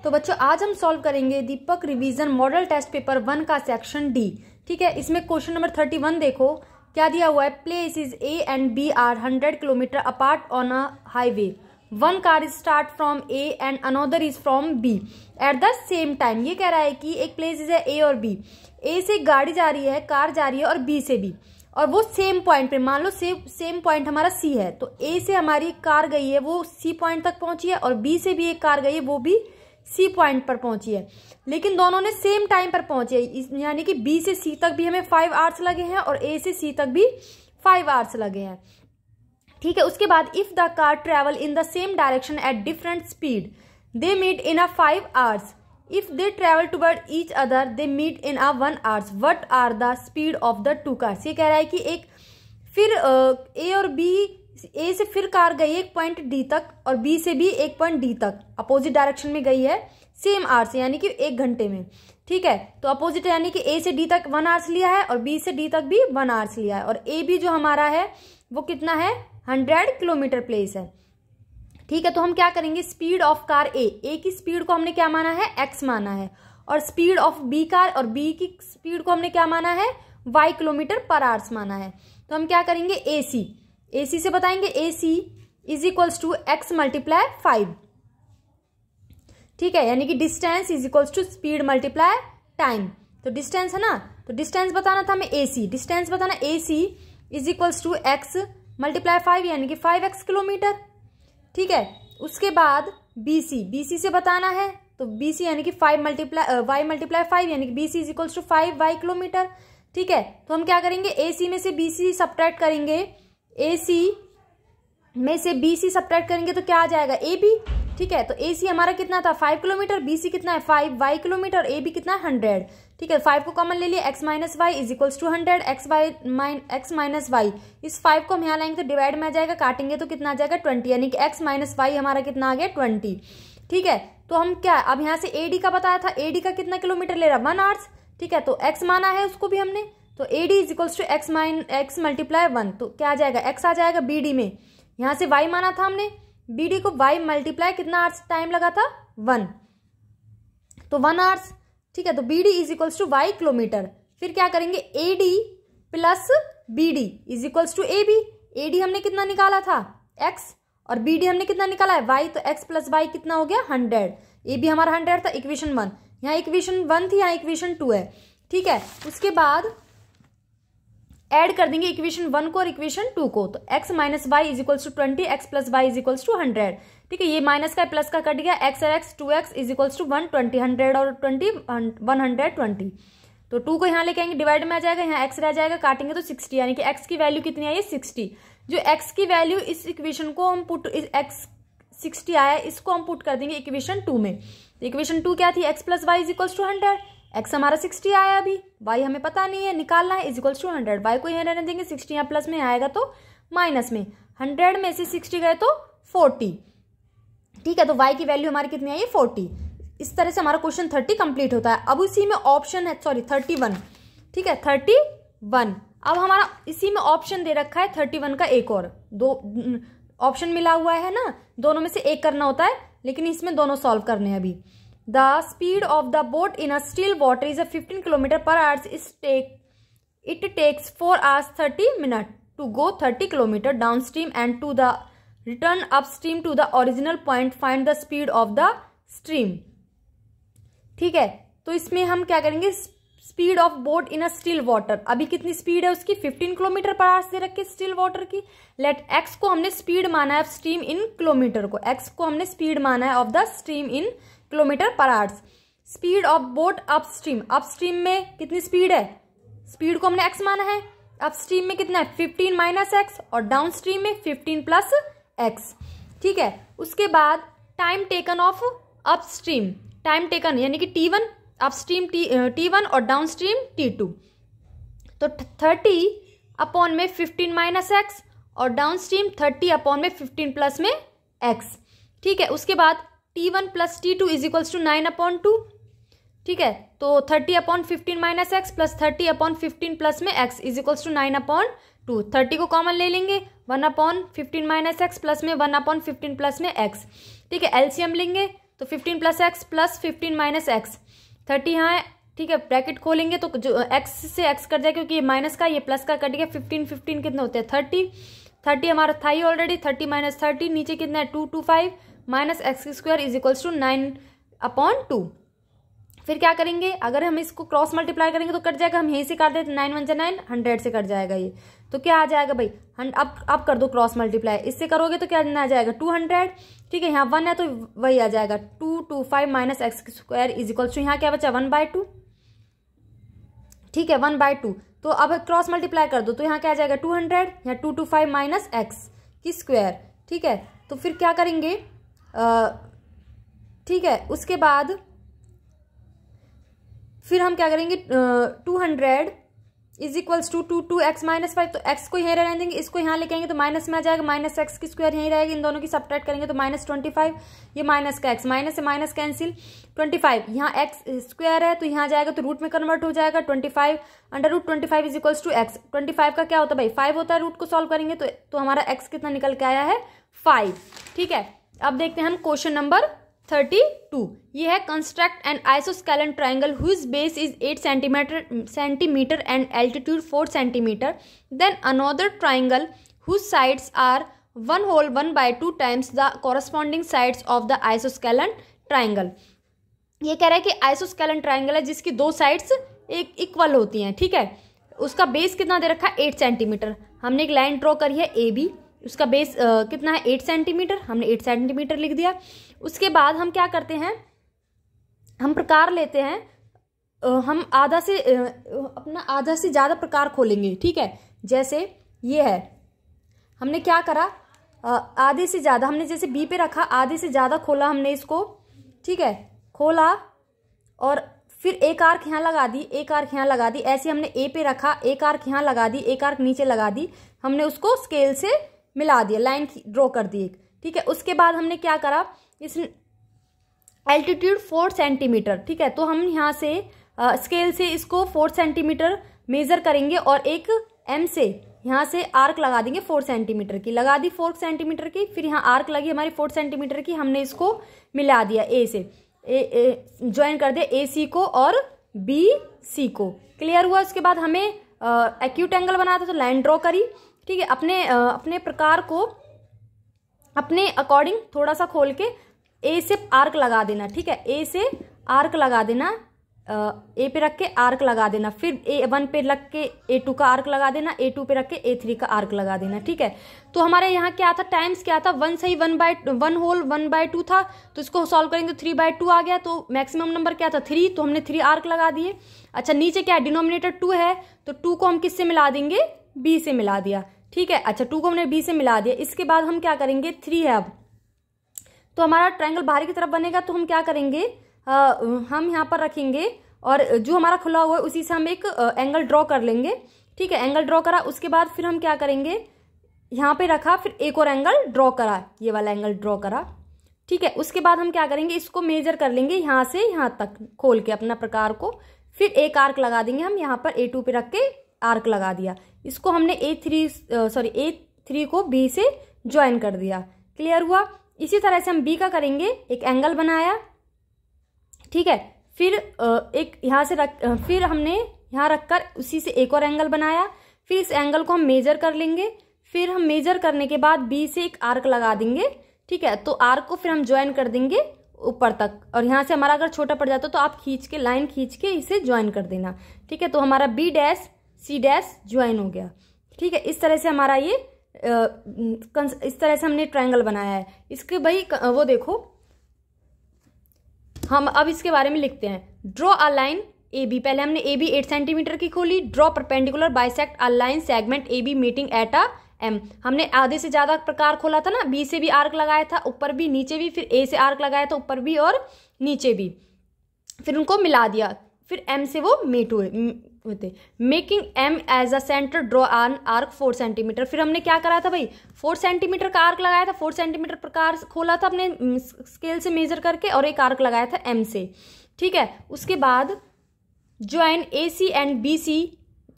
तो बच्चों आज हम सॉल्व करेंगे दीपक रिवीजन मॉडल टेस्ट पेपर 1 का सेक्शन डी। ठीक है, इसमें क्वेश्चन नंबर 31 देखो क्या दिया हुआ है। Places A and B are 100 kilometre apart on a highway. One car is start from A and another is from B at the same time. ये कह रहा है कि एक प्लेसेस है ए और बी, ए से गाड़ी जा रही है, कार जा रही है, और बी से भी, और वो सेम पॉइंट पे, मान लो सेम पॉइंट हमारा सी है, तो ए से हमारी कार गई है वो सी पॉइंट तक पहुंची है, और बी से भी एक कार गई है वो भी सी पॉइंट पर पहुंची है, लेकिन दोनों ने सेम टाइम पर पहुंचे, यानी कि बी से सी तक भी हमें 5 आवर्स लगे हैं और ए से सी तक भी 5 आवर्स लगे हैं। ठीक है, उसके बाद if the car travel in the same direction at different speed they meet in a 5 hours. If they travel toward each other they meet in a 1 hours. What are the speed of the two cars. ये कह रहा है कि एक फिर ए और B, ए से फिर कार गई एक पॉइंट डी तक और बी से भी एक पॉइंट डी तक, अपोजिट डायरेक्शन में गई है सेम आवर्स, यानी कि 1 घंटे में। ठीक है, तो अपोजिट यानी कि ए से डी तक 1 आवर्स लिया है और बी से डी तक भी 1 आवर्स लिया है, और ए बी जो हमारा है वो कितना है 100 किलोमीटर प्लेस है। ठीक है, तो हम क्या करेंगे, स्पीड ऑफ कार ए की स्पीड को हमने क्या माना है x माना है, और स्पीड ऑफ बी कार और बी की स्पीड को हमने क्या माना है y किलोमीटर पर आवर्स माना है। तो हम क्या करेंगे AC से बताएंगे AC is equals to x multiply 5। ठीक है, यानी कि distance is equals to speed multiply time. तो डिस्टेंस है ना, तो डिस्टेंस बताना था हमें AC, डिस्टेंस बताना AC is equals to x multiply 5 यानी कि 5x किलोमीटर। ठीक है, उसके बाद BC से बताना है, तो BC यानी कि 5 y मल्टीप्लाई 5 यानी कि BC is equals to 5y kilometre. ठीक है, तो हम क्या करेंगे AC में से BC सब्ट्रैक्ट करेंगे, AC में से BC सब्ट्रैक्ट करेंगे तो क्या आ जाएगा AB। ठीक है, तो AC हमारा कितना था 5 किलोमीटर, BC कितना है 5y किलोमीटर, AB कितना है 100। ठीक है, 5 को कॉमन ले लिए, x minus y is equals to 100, x minus y, इस 5 को हम यहाँ लाएंगे तो डिवाइड में आ जाएगा, काटेंगे तो कितना आ जाएगा 20, यानी कि x माइनस वाई हमारा कितना आ गया 20। ठीक है, तो हम क्या अब यहाँ से AD का बताया था, AD का कितना किलोमीटर ले रहा 1 आवर्स। ठीक है, तो x माना है उसको भी हमने, तो AD is equals to x multiply 1, तो क्या आ जाएगा x आ जाएगा BD में, यहाँ से y माना था हमने, BD को y मल्टीप्लाई कितना आवर्स टाइम लगा था 1, तो 1 आवर्स। ठीक है, तो BD is equals to y kilometre. फिर क्या करेंगे AD plus BD is equals to AB। AD हमने कितना निकाला था x और BD हमने कितना निकाला है y, तो x प्लस y कितना हो गया 100। AB हमारा 100 था, इक्वेशन 1, यहाँ इक्वेशन 1 थी, यहाँ इक्वेशन 2 है। ठीक है, उसके बाद ऐड कर देंगे इक्वेशन 1 को और इक्वेशन 2 को, तो x minus y is equals to 20, x plus y is equals to 100। ठीक है, ये माइनस का प्लस का कट गया, x और x 2x is equals to 120, 100 और 20 120, तो 2 को यहाँ लेके आएंगे डिवाइड में आ जाएगा, यहाँ x रह जाएगा, काटेंगे तो 60, यानी कि x की वैल्यू कितनी आई है 60। जो x की वैल्यू इस इक्वेशन को हम पुट, x 60 आया है, इसको हम पुट कर देंगे इक्वेशन 2 में। इक्वेशन 2 क्या थी, x plus y is equals to 100, x हमारा 60 आया, अभी y हमें पता नहीं है, निकालना है, इज इक्वल्स टू 100, y को यहाँ रहने देंगे, 60 यहाँ प्लस में आएगा तो माइनस में, 100 में से 60 गए तो 40। ठीक है, तो y की वैल्यू हमारी कितनी आई है 40। इस तरह से हमारा क्वेश्चन 30 कंप्लीट होता है। अब उसी में ऑप्शन है, सॉरी 31। ठीक है, 31, अब हमारा इसी में ऑप्शन दे रखा है 31 का एक और, 2 ऑप्शन मिला हुआ है ना, दोनों में से एक करना होता है, लेकिन इसमें दोनों सॉल्व करने हैं अभी। The speed of the boat in a still water is a 15 km per hour. It takes 4 hours 30 minutes to go 30 km downstream and to the return upstream to the original point. Find the speed of the stream. ठीक है, तो इसमें हम क्या करेंगे, speed of boat in a still water, अभी कितनी speed है उसकी 15 किलोमीटर पर आवर्स दे रखी स्टिल वाटर की। लेट x को हमने स्पीड माना है स्ट्रीम इन किलोमीटर को, x को हमने स्पीड माना है of the stream in kilometre पर hours. Speed of boat upstream, upstream में कितनी स्पीड है, स्पीड को हमने x माना है, अपस्ट्रीम में कितना है 15 माइनस x और डाउन स्ट्रीम में 15 प्लस x। ठीक है, उसके बाद time taken of upstream, time taken यानी कि T1, अपस्ट्रीम T1 और डाउन स्ट्रीम T2, तो 30 अपॉन में 15 माइनस x और डाउन स्ट्रीम 30 अपॉन में 15 प्लस में x। ठीक है, उसके बाद T1 plus T2 is equals to 9 upon 2। ठीक है, तो 30 upon 15 minus x plus 30 upon 15 plus में x is equals to 9 upon 2। 30 को कॉमन ले लेंगे, 1 अपॉन 15 माइनस एक्स प्लस में 1 अपॉन 15 प्लस में x। ठीक है, एलसीएम लेंगे तो 15 plus x plus 15 minus x, 30 यहाँ है, ठीक है। ब्रैकेट खोलेंगे तो जो एक्स से एक्स कट जाए क्योंकि ये माइनस का ये प्लस का कट गया। 15 कितने होते हैं 30 हमारा था ही ऑलरेडी। 30 माइनस 30 नीचे कितना है 225 minus x square is equals to 9/2। फिर क्या करेंगे, अगर हम इसको क्रॉस मल्टीप्लाई करेंगे तो कट जाएगा, हम यहीं से काट देते 9 1 9 100 से कट जाएगा ये। तो क्या आ जाएगा भाई, अब कर दो क्रॉस मल्टीप्लाई, इससे करोगे तो क्या आ जाएगा 200, ठीक है। यहाँ 1 है तो वही आ जाएगा 225 minus x square is equals to यहाँ क्या बचा 1/2, ठीक है 1/2। तो अब क्रॉस मल्टीप्लाई कर दो तो यहाँ क्या आ जाएगा 200, यहाँ 225 माइनस एक्स की स्क्वायर, ठीक है। तो फिर क्या करेंगे, ठीक है, उसके बाद फिर हम क्या करेंगे 200 is equals to 2x minus 5, तो x को यहीं रहने देंगे, इसको यहाँ लेके आएंगे तो माइनस में आ जाएगा, माइनस एक्स की स्क्वायर यहीं रहेगी, इन दोनों की सब्ट्रैक्ट करेंगे तो माइनस 25, ये माइनस का x, माइनस से माइनस कैंसिल, 25 यहाँ एक्स स्क्वायर है तो यहाँ जाएगा तो रूट में कन्वर्ट हो जाएगा 25 under root 25 is equals to x. 25 का क्या होता है भाई 5 होता है, रूट को सॉल्व करेंगे तो हमारा x कितना निकल के आया है 5, ठीक है। अब देखते हैं हम क्वेश्चन नंबर 32। ये है construct an isosceles triangle whose base is 8 centimetre and altitude 4 centimetre, then another triangle whose sides are 1 whole 1/2 times the corresponding sides of the isosceles triangle. ये कह रहा है कि आइसोस्केलन ट्राइंगल है जिसकी दो साइड्स एक इक्वल होती हैं, ठीक है। उसका बेस कितना दे रखा है 8 सेंटीमीटर, हमने एक लाइन ड्रॉ करी है AB, उसका बेस कितना है 8 सेंटीमीटर, हमने 8 सेंटीमीटर लिख दिया। उसके बाद हम क्या करते हैं, हम प्रकार लेते हैं, हम अपना आधा से ज़्यादा प्रकार खोलेंगे, ठीक है। जैसे ये है, हमने क्या करा आधे से ज़्यादा, हमने जैसे B पे रखा, आधे से ज़्यादा खोला हमने इसको, ठीक है, खोला और फिर एक आर्क यहाँ लगा दी, एक आर्क यहाँ लगा दी, ऐसे हमने A पे रखा, एक आर्क यहाँ लगा दी, एक आर्क नीचे लगा दी, हमने उसको स्केल से मिला दिया, लाइन ड्रॉ कर दी एक, ठीक है। उसके बाद हमने क्या करा, इस एल्टीट्यूड 4 सेंटीमीटर, ठीक है, तो हम यहाँ से स्केल से इसको 4 सेंटीमीटर मेजर करेंगे और एक M से यहाँ से आर्क लगा देंगे 4 सेंटीमीटर की, लगा दी 4 सेंटीमीटर की, फिर यहाँ आर्क लगी हमारी 4 सेंटीमीटर की, हमने इसको मिला दिया A से, ज्वाइन कर दिया AC को और BC को, क्लियर हुआ। उसके बाद हमें एक्यूट एंगल बनाना था तो लाइन ड्रॉ करी, ठीक है। अपने प्रकार को अपने अकॉर्डिंग थोड़ा सा खोल के A से आर्क लगा देना, ठीक है, A से आर्क लगा देना, A पे रख के आर्क लगा देना, फिर A1 पे रख के A2 का आर्क लगा देना, A2 पे रख के A3 का आर्क लगा देना, ठीक है। तो हमारे यहाँ क्या था, टाइम्स क्या था, 1 सही 1 होल 1/2 था, तो इसको सॉल्व करेंगे 3/2 आ गया, तो मैक्सिमम नंबर क्या था 3, तो हमने 3 आर्क लगा दिए। अच्छा नीचे क्या है, डिनोमिनेटर 2 है, तो 2 को हम किससे मिला देंगे B से मिला दिया, ठीक है। अच्छा 2 को हमने B से मिला दिया। इसके बाद हम क्या करेंगे 3 है अब, तो हमारा ट्रायंगल बाहर की तरफ बनेगा, तो हम क्या करेंगे हम यहाँ पर रखेंगे और जो हमारा खुला हुआ है उसी से हम एक एंगल ड्रॉ कर लेंगे, ठीक है। एंगल ड्रॉ करा, उसके बाद फिर हम क्या करेंगे, यहाँ पे रखा, फिर एक और एंगल ड्रॉ करा, ये वाला एंगल ड्रॉ करा, ठीक है। उसके बाद हम क्या करेंगे, इसको मेजर कर लेंगे यहाँ से यहाँ तक खोल के अपना प्रकार को, फिर एक आर्क लगा देंगे हम यहाँ पर A2 पे रख के आर्क लगा दिया, इसको हमने A3 को B से ज्वाइन कर दिया, क्लियर हुआ। इसी तरह से हम B का करेंगे, एक एंगल बनाया, ठीक है, फिर एक यहाँ से फिर हमने यहाँ रखकर उसी से एक और एंगल बनाया, फिर इस एंगल को हम मेजर कर लेंगे, फिर हम मेजर करने के बाद B से एक आर्क लगा देंगे, ठीक है। तो आर्क को फिर हम ज्वाइन कर देंगे ऊपर तक, और यहाँ से हमारा अगर छोटा पड़ जाता तो आप खींच के लाइन खींच के इसे ज्वाइन कर देना, ठीक है। तो हमारा B dash C dash join हो गया, ठीक है। इस तरह से हमारा ये इस तरह से हमने ट्रायंगल बनाया है। इसके भाई वो देखो, हम अब इसके बारे में लिखते हैं। ड्रॉ अ लाइन AB, पहले हमने AB 8 सेंटीमीटर की खोली। Draw perpendicular bisect a line segment AB meeting at a M, हमने आधे से ज्यादा प्रकार खोला था ना, B से भी आर्क लगाया था ऊपर भी नीचे भी, फिर A से आर्क लगाया था ऊपर भी और नीचे भी, फिर उनको मिला दिया, फिर M से वो मेट होते। Making M as a centre draw an arc 4 centimetre, फिर हमने क्या करा था भाई 4 सेंटीमीटर का आर्क लगाया था, 4 सेंटीमीटर प्रकार खोला था अपने स्केल से मेजर करके और एक आर्क लगाया था M से, ठीक है। उसके बाद ज्वाइन AC एंड BC,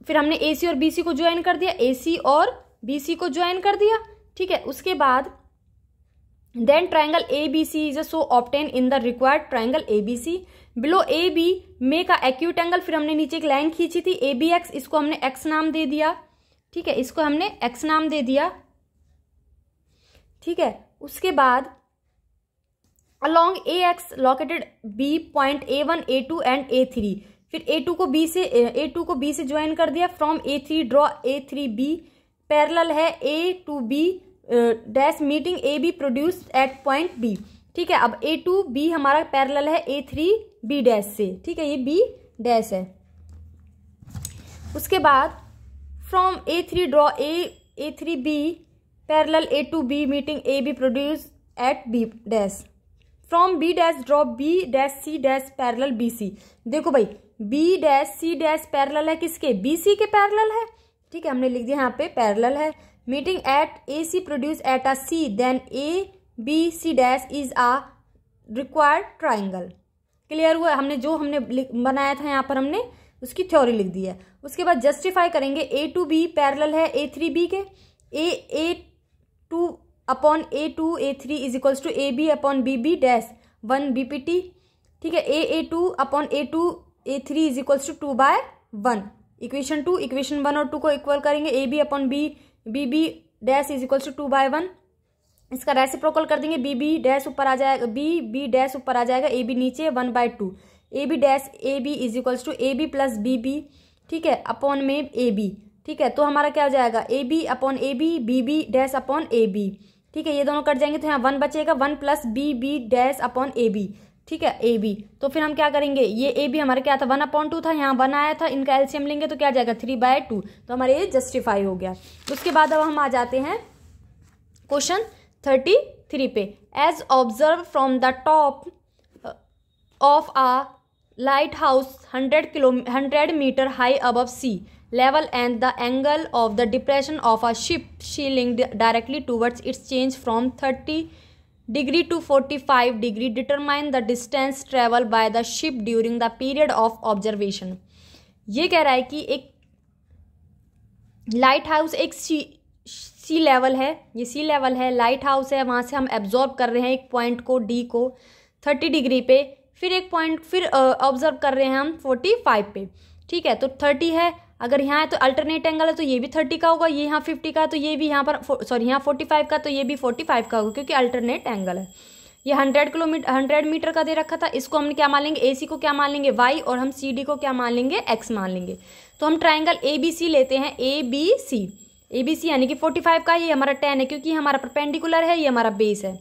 फिर हमने AC और BC को ज्वाइन कर दिया, AC और BC को ज्वाइन कर दिया, ठीक है। उसके बाद Then triangle ABC is so obtained in the required triangle ABC. Below AB make a acute angle. फिर हमने नीचे एक लाइन खींची थी ABX, इसको हमने X नाम दे दिया, ठीक है, इसको हमने X नाम दे दिया, ठीक है। उसके बाद along AX located B point A1, A2 and A3. फिर A2 को B से ज्वाइन कर दिया। From A3 draw A3B parallel है A to B dash meeting AB produce at point B, ठीक है। अब A to B हमारा पैरेलल है A3B डैश से, ठीक है, ये B डैश है। उसके बाद from A3 draw A3B parallel A to B meeting AB produce at B dash. From B dash draw B dash C dash parallel BC। देखो भाई B dash C dash parallel है किसके? BC के parallel है, ठीक है, हमने लिख दिया यहाँ पे पैरेलल है। Meeting at AC produce at a C then ABC dash is a required triangle. Clear हुआ? हमने बनाया था यहाँ पर हमने उसकी थ्योरी लिख दी है। उसके बाद जस्टिफाई करेंगे A to B पैरेलल है A3B के, A2 upon A2 A3 is equals to AB upon BB dash 1 BPT, ठीक है। A2 upon A2 A3 is equals to 2/1। Equation 2 equation 1 और 2 को इक्वल करेंगे। AB upon BB dash is equals to 2/1। इसका reciprocal कर देंगे, BB dash ऊपर आ जाएगा, BB डैश ऊपर आ जाएगा, AB नीचे 1/2। AB dash AB is equals to AB plus BB, ठीक है, अपॉन में AB, ठीक है। तो हमारा क्या हो जाएगा? AB upon AB BB dash upon AB, ठीक है, ये दोनों कट जाएंगे तो यहाँ 1 बचेगा, 1 plus BB dash upon AB, ठीक है, AB। तो फिर हम क्या करेंगे, ये AB हमारा क्या था 1/2 था, यहाँ 1 आया था, इनका एलसीएम लेंगे तो क्या आ जाएगा 3/2। तो हमारे ये जस्टिफाई हो गया। उसके बाद अब हम आ जाते हैं क्वेश्चन 33 पे। As observe from the top of a lighthouse 100 metre high above sea level and the angle of the depression of a ship sailing directly towards its change from 30 degree to 45 degree. Determine the distance traveled by the ship during the period of observation. ये कह रहा है कि एक light house एक सी level है, ये सी level है, लाइट हाउस है, वहाँ से हम एब्जॉर्ब कर रहे हैं एक पॉइंट को डी को 30 डिग्री पे, फिर एक पॉइंट फिर ऑब्जर्व कर रहे हैं हम 45 पे, ठीक है। तो 30 है, अगर यहाँ है तो अल्टरनेट एंगल है तो ये भी 30 का होगा, ये यहाँ 50 का तो ये भी यहाँ पर सॉरी यहाँ 45 का तो ये भी 45 का होगा, क्योंकि अल्टरनेट एंगल है। ये 100 मीटर का दे रखा था, इसको हम क्या मान लेंगे, AC को क्या मान लेंगे y, और हम CD को क्या मान लेंगे x मान लेंगे। तो हम ट्राइंगल ABC लेते हैं, ABC यानी कि 45 का, ये हमारा 10 है क्योंकि हमारा परपेंडिकुलर है, ये हमारा बेस है,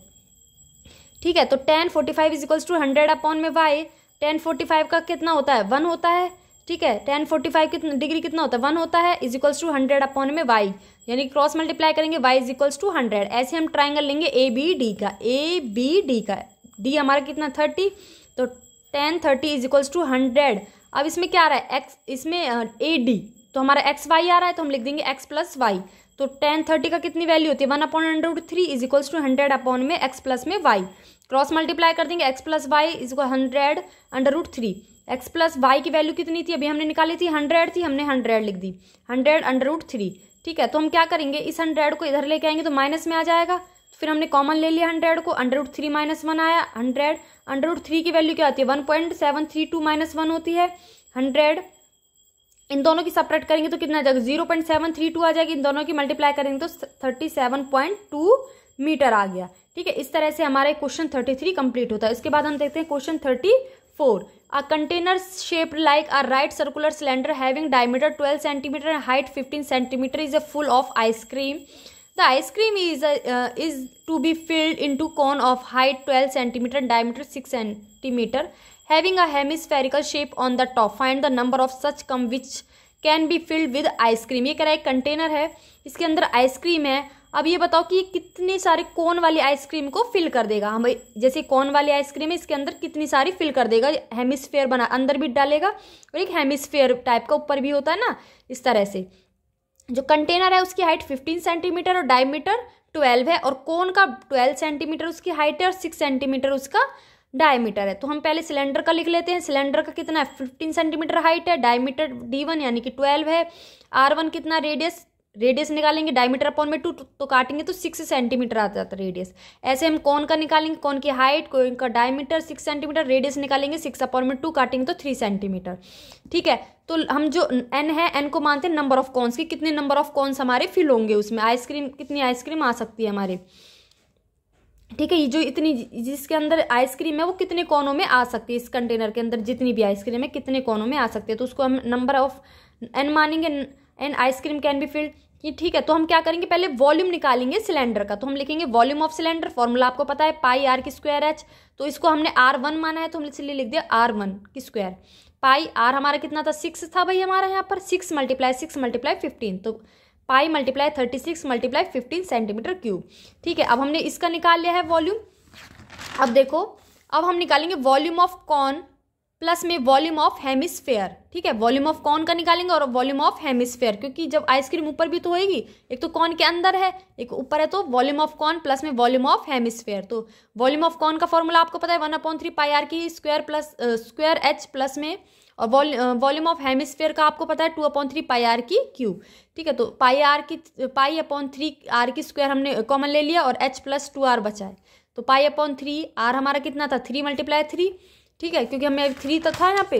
ठीक है। तो tan 45 is equals to 100 upon में y। tan 45 का कितना होता है 1 होता है, ठीक है। tan 45 कितना डिग्री कितना होता है 1 होता है, इज इक्वल्स टू 100 अपॉन में y, यानी क्रॉस मल्टीप्लाई करेंगे y इज इक्वल्स टू 100। ऐसे हम ट्राइंगल लेंगे ABD का, D हमारा कितना 30, तो tan 30 इज इक्वल्स टू 100। अब इसमें क्या आ रहा है x, इसमें AD, तो हमारा XY आ रहा है तो हम लिख देंगे x प्लस वाई। तो tan 30 का कितनी वैल्यू होती है 1/√3 इज इक्वल्स टू 100 अपॉन में x प्लस में y। क्रॉस मल्टीप्लाई कर देंगे, x plus y is equal 100/√3। x plus y की वैल्यू कितनी थी, अभी हमने निकाली थी 100 थी, हमने 100 लिख दी, 100/√3, ठीक है। तो हम क्या करेंगे, इस 100 को इधर लेके आएंगे तो माइनस में आ जाएगा, फिर हमने कॉमन ले लिया 100 को, √3 - 1 आया, 100/√3 की वैल्यू क्या होती है 1.732 - 1 होती है। 100 इन दोनों की सेपरेट करेंगे तो कितना आ जाएगा 0.732 आ जाएगी, इन दोनों की मल्टीप्लाई करेंगे तो 37.2 मीटर आ गया, ठीक है। इस तरह से हमारे क्वेश्चन 33 कंप्लीट होता है। इसके बाद हम देखते हैं question 34। A container shaped like a right circular cylinder having diameter 12 cm and height 15 cm is full of ice cream. The ice cream is to be filled into cone of height 12 cm and diameter 6 cm having a hemispherical shape on the top. Find the number of such cone which can be filled with ice cream. ये कह रहा है container है, इसके अंदर ice cream है। अब ये बताओ कि कितनी सारे कोन वाली आइसक्रीम को फिल कर देगा। हम जैसे कोन वाली आइसक्रीम है, इसके अंदर कितनी सारी फिल कर देगा, हेमिस्फेयर बना अंदर भी डालेगा और एक हेमिस्फेयर टाइप का ऊपर भी होता है ना, इस तरह से। जो कंटेनर है उसकी हाइट 15 सेंटीमीटर और डायमीटर 12 है, और कोन का 12 सेंटीमीटर उसकी हाइट है और 6 सेंटीमीटर उसका डायमीटर है। तो हम पहले सिलेंडर का लिख लेते हैं। सिलेंडर का कितना है 15 सेंटीमीटर हाइट है, डायमीटर D1 यानी कि 12 है, R1 कितना रेडियस रेडियस निकालेंगे डायमीटर अपॉन में 2 तो काटेंगे तो 6 सेंटीमीटर आ जाता है रेडियस। ऐसे हम कौन का निकालेंगे, कौन की हाइट, कौन का डायमीटर 6 सेंटीमीटर, रेडियस निकालेंगे 6 अपॉन में 2 काटेंगे तो 3 सेंटीमीटर। ठीक है, तो हम जो n है n को मानते हैं नंबर ऑफ कॉन्स की, कितने नंबर ऑफ कॉन्स हमारे फिल होंगे उसमें, आइसक्रीम कितनी आइसक्रीम आ सकती है हमारे। ठीक है, ये जो इतनी जिसके अंदर आइसक्रीम है वो कितने कोनों में आ सकती है, इस कंटेनर के अंदर जितनी भी आइसक्रीम है कितने कोनों में आ सकती है, तो उसको हम नंबर ऑफ n मानेंगे, an ice cream can be filled. ये ठीक है, तो हम क्या करेंगे, पहले वॉल्यूम निकालेंगे सिलेंडर का, तो हम लिखेंगे वॉल्यूम ऑफ सिलेंडर, फॉर्मूला आपको पता है पाई आर की स्क्वायर एच, तो इसको हमने R1 माना है तो हम इसलिए लिख दिया R1 की स्क्वायर। पाई आर हमारा कितना था, 6 था भाई हमारा यहाँ पर, 6 मल्टीप्लाई 15, तो पाई मल्टीप्लाई 36 मल्टीप्लाई 15 सेंटीमीटर क्यूब। ठीक है, अब हमने इसका निकाल लिया है वॉल्यूम। अब देखो, अब हम निकालेंगे वॉल्यूम ऑफ कॉर्न प्लस में वॉल्यूम ऑफ हेमिस्फेयर। ठीक है, वॉल्यूम ऑफ कॉर्न का निकालेंगे और वॉल्यूम ऑफ हेमिस्फेयर, क्योंकि जब आइसक्रीम ऊपर भी तो होएगी, एक तो कॉर्न के अंदर है एक ऊपर है, तो वॉल्यूम ऑफ कॉर्न प्लस में वॉल्यूम ऑफ हेमिस्फेयर। तो वॉल्यूम ऑफ कॉर्न का फॉर्मूला आपको पता है 1/3 पाई आर की square plus square H plus में, और वॉल्यूम ऑफ हेमिस्फेयर का आपको पता है 2/3 पाई आर की क्यूब। ठीक है, तो पाई अपॉन 3 आर की स्क्वायर हमने कॉमन ले लिया और h प्लस 2r बचा है, तो पाई अपॉन 3 r हमारा कितना था, 3 मल्टीप्लाई 3। ठीक है, क्योंकि हमें 3 तो था यहाँ पे,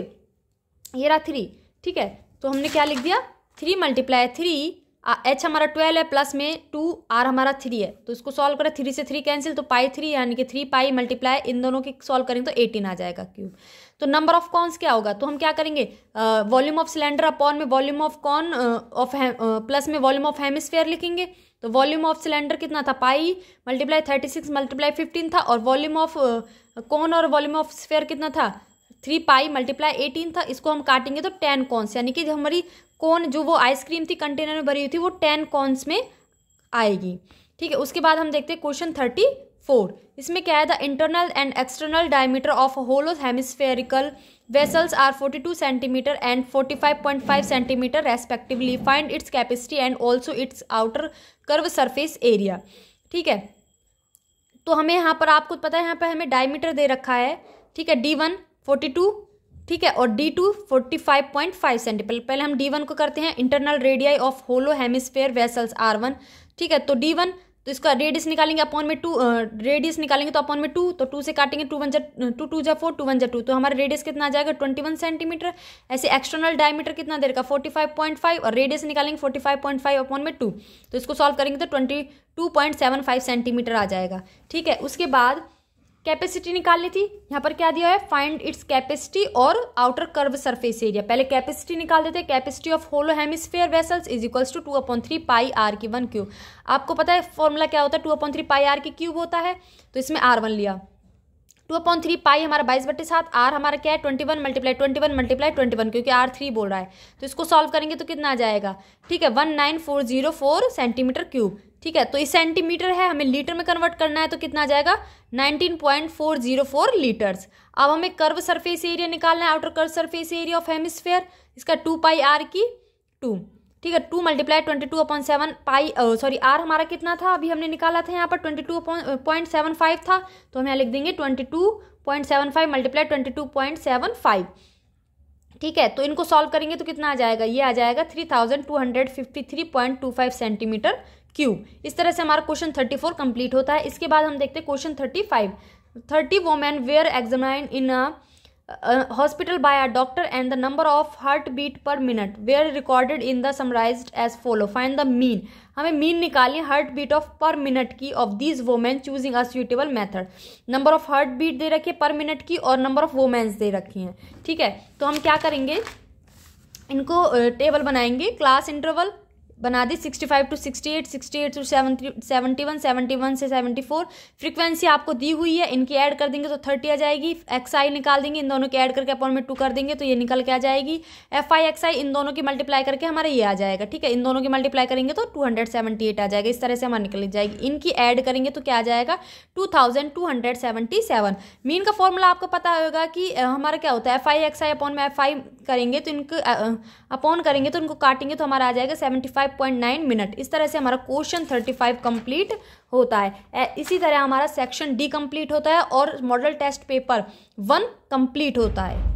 ये रहा 3। ठीक है, तो हमने क्या लिख दिया, 3 मल्टीप्लाई 3, h हमारा 12 है प्लस में 2, r हमारा 3 है, तो इसको सॉल्व करें, 3 से 3 कैंसिल, तो पाई 3 यानी कि 3 पाई मल्टीप्लाई इन दोनों की सॉल्व करेंगे तो 18 आ जाएगा क्यूब। तो नंबर ऑफ कॉन्स क्या होगा, तो हम क्या करेंगे, वॉल्यूम ऑफ सिलेंडर अपॉन में volume of corn of plus में वॉल्यूम ऑफ हेमिस्फेयर लिखेंगे, तो वॉल्यूम ऑफ सिलेंडर कितना था, पाई मल्टीप्लाई 36 मल्टीप्लाई 15 था, और वॉल्यूम ऑफ कॉर्न और वॉल्यूम ऑफ स्फेयर कितना था, 3 पाई मल्टीप्लाई 18 था। इसको हम काटेंगे तो 10 कॉन्स, यानी कि हमारी कौन जो वो आइसक्रीम थी कंटेनर में भरी हुई थी वो 10 कॉन्स में आएगी। ठीक है, उसके बाद हम देखते हैं क्वेश्चन 34। इसमें क्या है, the internal and external diameter of hollow hemispherical vessels are 42 centimetre and 45.5 centimetre respectively, find its capacity and also its outer curve surface area. ठीक है, तो हमें यहाँ पर आपको पता है यहाँ पर हमें डायमीटर दे रखा है। ठीक है, D1 42, ठीक है, और D2 45.5 सेंटीमीटर। पहले हम D1 को करते हैं, internal radii of hollow hemisphere vessels R1। ठीक है, तो D1 तो इसका रेडियस निकालेंगे अपॉन में 2, रेडियस निकालेंगे तो अपॉन में 2, तो 2 से काटेंगे 2 2 जा 4, 2 1 जा 2, तो हमारा रेडियस कितना आ जाएगा 21 सेंटीमीटर। ऐसे एक्सटर्नल डायमीटर कितना दे रखा 45.5 और रेडियस निकालेंगे 45.5 अपॉन में 2, तो इसको सॉल्व करेंगे तो 22.75 सेंटीमीटर आ जाएगा। ठीक है, उसके बाद कैपेसिटी निकालनी थी, यहाँ पर क्या दिया है, फाइंड इट्स कैपेसिटी और आउटर कर्व सरफेस एरिया। पहले कैपेसिटी निकाल देते हैं, capacity of hollow hemisphere vessels is equals to 2/3 pi r की 1 क्यूब। आपको पता है फॉर्मूला क्या होता है, 2/3 पाई आर की क्यूब होता है, तो इसमें R1 लिया, 2/3 पाई हमारा 22/7, आर हमारा क्या है 21 मल्टीप्लाई 21 क्योंकि R 3 बोल रहा है, तो इसको सॉल्व करेंगे तो कितना आ जाएगा। ठीक है, 19404 सेंटीमीटर क्यूब। ठीक है, तो इस सेंटीमीटर है, हमें लीटर में कन्वर्ट करना है, तो कितना आ जाएगा 19.404 लीटर्स। अब हमें कर्व सरफेस एरिया निकालना है, outer curve surface area of hemisphere, इसका 2 पाई आर की 2। ठीक है, 2 मल्टीप्लाई 22/7 पाई आर हमारा कितना था, अभी हमने निकाला था यहाँ पर 22.75 था, तो हम यहाँ लिख देंगे 22.75 मल्टीप्लाई 22.75। ठीक है, तो इनको सॉल्व करेंगे तो कितना आ जाएगा, ये आ जाएगा 3253.25 सेंटीमीटर क्यूब। इस तरह से हमारा क्वेश्चन 34 कंप्लीट होता है। इसके बाद हम देखते हैं question 35। 30 women were examined in a hospital by a doctor and the number of heartbeat per minute were recorded in the summarized as follow, find the mean। हमें मीन निकालनी है heart beat of per minute की of these women choosing a suitable method. Number of heart beat दे रखी है पर minute की और नंबर ऑफ वोमेन्स दे रखी हैं। ठीक है, तो हम क्या करेंगे, इनको टेबल बनाएंगे, क्लास इंटरवल बना दी 65 to 68, 68 to 71, 71 से 74। फ्रीक्वेंसी आपको दी हुई है, इनकी ऐड कर देंगे तो 30 आ जाएगी। XI निकाल देंगे, इन दोनों की ऐड करके अपॉन में 2 कर देंगे तो ये निकल के आ जाएगी। FI XI इन दोनों की मल्टीप्लाई करके हमारा ये आ जाएगा। ठीक है, इन दोनों की मल्टीप्लाई करेंगे तो 278 आ जाएगा। इस तरह से हमारी निकल जाएगी। इनकी ऐड करेंगे तो क्या आ जाएगा 2277। मीन का फॉर्मूला आपको पता होगा कि हमारा क्या होता है, FI XI अपॉन में FI करेंगे तो इनको अपॉन करेंगे तो इनको काटेंगे तो हमारा आ जाएगा 75.9 मिनट। इस तरह से हमारा क्वेश्चन 35 कंप्लीट होता है। इसी तरह हमारा सेक्शन D कंप्लीट होता है और मॉडल टेस्ट पेपर 1 कंप्लीट होता है।